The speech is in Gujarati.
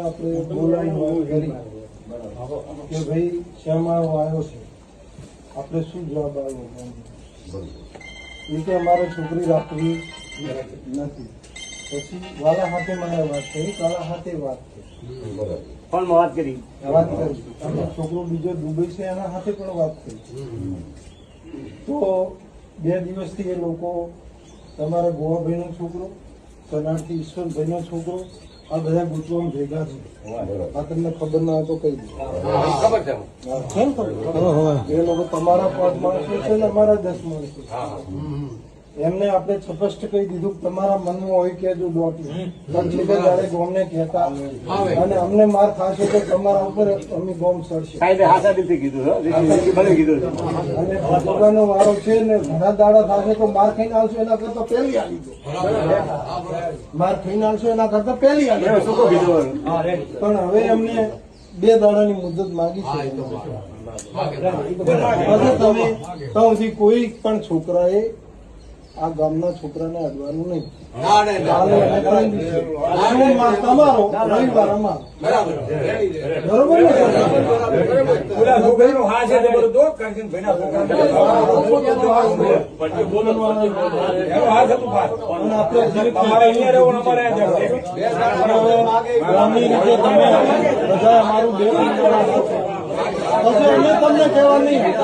આપણે બોલાવી વાત કરી કે ભાઈ શ્યામાળો આવ્યો છે, આપણે શું જવાબ આવ્યો? એ કે અમારે છોકરી રાખવી નથી. પછી વાલા હાથે મારે વાત કરી, કાળા હાથે વાત કરી, પણ વાત કરી અને છોકરો બીજો દુબઈ છે એના હાથે પણ વાત કરી. તો 2 દિવસથી એ લોકો તમારા ગોવાભાઈ નો છોકરો, કરનાળથી ઈશ્વરભાઈ નો છોકરો, આ બધા ગોતવામાં ભેગા છે. આ તમને ખબર ના હોય તો કહી દો. એ લોકો તમારા 5 માણસો છે ને અમારા 10 માણસો. એમને આપણે સ્પષ્ટ કહી દીધું કે તમારા મનમાં હોય કે જો જયારે ગોમને કહેતા અને અમને માર ખાશે તો તમારા ઉપર અમે ગોમ ચડશે. અને ભગવાનનો વારો છે ને ઘણા દાડા થશે તો માર ખાઈને આવશો એના કરતા પહેલી આવી દો. માર ખાઈને આવશો એના કરતા પહેલી આવી દો. પણ હવે અમને 2 દાડાની મુદત માંગી છે. તમે સુધી કોઈ પણ છોકરાએ આ ગામના છોકરાને અડવાનું નહીં. તમારો રવિવાર અમારો. બરોબર ને? અમે તમને કહેવા નહીં.